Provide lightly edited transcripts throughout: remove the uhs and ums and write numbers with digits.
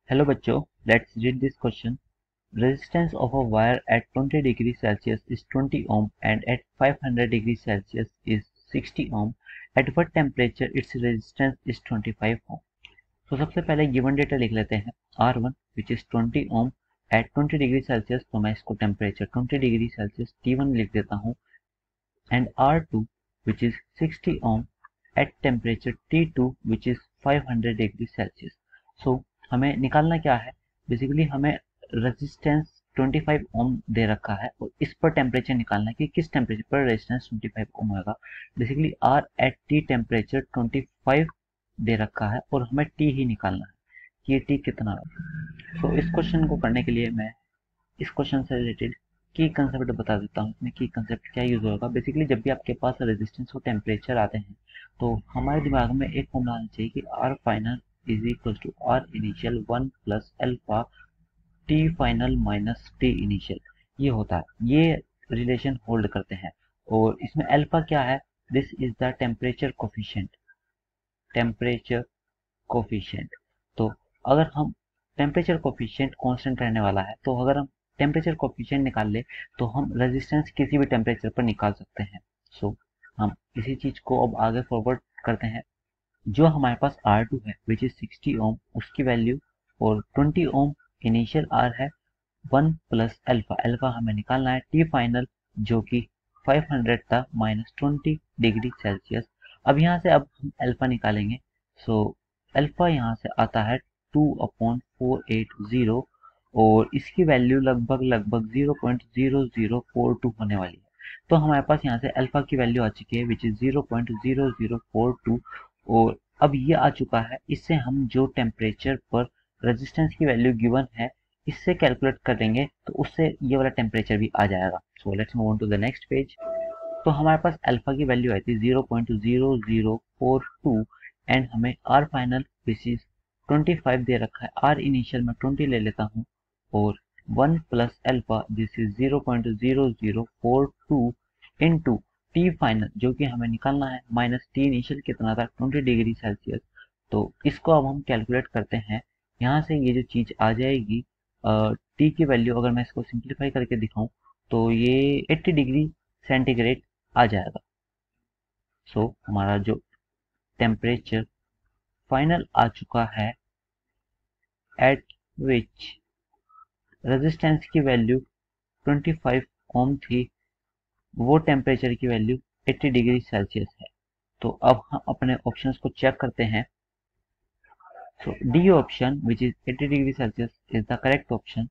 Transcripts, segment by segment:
Hello बच्चों, let's read this question. Resistance of a wire at 20 degrees Celsius is 20 ohm and at 500 degrees Celsius is 60 ohm. At what temperature its resistance is 25 ohm? तो सबसे पहले given data लिख लेते हैं. R1 which is 20 ohm at 20 degree Celsius, तो मैं इसको temperature 20 degree Celsius T1 लिख देता हूँ. And R2 which is 60 ohm at temperature T2 which is 500 degree Celsius. So हमें निकालना क्या है? बेसिकली हमें रेजिस्टेंस 25 ओम दे रखा है और इस पर टेम्परेचर निकालना है कि किस टेम्परेचर पर रेजिस्टेंस 25 ओम होगा. Basically R at T temperature 25 दे रखा है और हमें टी ही निकालना है कि ये टी कितना है. सो इस क्वेश्चन को करने के लिए मैं इस क्वेश्चन से रिलेटेड की कंसेप्ट बता देता हूँ. इसमें की कंसेप्ट क्या यूज होगा. बेसिकली जब भी आपके पास रेजिस्टेंस और टेम्परेचर आते हैं तो हमारे दिमाग में एक फॉर्मूला आना चाहिए कि R final is equal to R initial 1 plus alpha T final minus T initial. ये होता है, ये रिलेशन होल्ड करते हैं. और इसमें अल्फा क्या है? This is the temperature coefficient. Temperature coefficient. तो अगर हम टेम्परेचर कोफिशिएंट कांस्टेंट रहने वाला है तो अगर हम टेम्परेचर कोफिशिएंट निकाल ले तो हम रेजिस्टेंस किसी भी टेम्परेचर पर निकाल सकते हैं. सो हम इसी चीज को अब आगे फॉरवर्ड करते हैं. जो हमारे पास R2 है विच इज 60 ओम, उसकी वैल्यू और 20 ओम इनिशियल R है 1 प्लस अल्फा. अल्फा हमें निकालना है टी फाइनल जो कि 500 था माइनस 20 डिग्री सेल्सियस. अब यहाँ से अब हम अल्फा निकालेंगे. सो अल्फा यहाँ से आता है 2/480 और इसकी वैल्यू लगभग 0.0042 होने वाली है. तो हमारे पास यहाँ से अल्फा की वैल्यू आ चुकी है विच इज 0.0042. और अब ये आ चुका है. इससे हम जो टेम्परेचर पर रेजिस्टेंस की वैल्यू गिवन है इससे कैलकुलेट करेंगे तो उससे ये वाला टेम्परेचर भी आ जाएगा. So let's move on to the next page. तो हमारे पास अल्फा की वैल्यू आई थी 0.0042 एंड हमें आर फाइनल विच इज 25 दे रखा है. आर इनिशियल में 20 ले लेता हूँ और 1 plus alpha this is 0.0042 into T final जो कि हमें निकालना है माइनस टी इनिशियल कितना था 20 डिग्री सेल्सियस. तो इसको अब हम कैलकुलेट करते हैं. यहाँ से ये जो चीज आ जाएगी टी की वैल्यू अगर मैं इसको सिंप्लीफाई करके दिखाऊं तो ये 80 डिग्री सेंटीग्रेड आ जाएगा. सो हमारा जो टेम्परेचर फाइनल आ चुका है एट विच रेजिस्टेंस की वैल्यू 25 ओम थी, वो टेम्परेचर की वैल्यू 80 डिग्री सेल्सियस है. तो अब हम अपने ऑप्शंस को चेक करते हैं. So D option which is 80 degree Celsius is the correct option.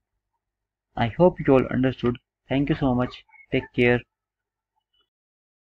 I hope you all understood. Thank you so much. Take care.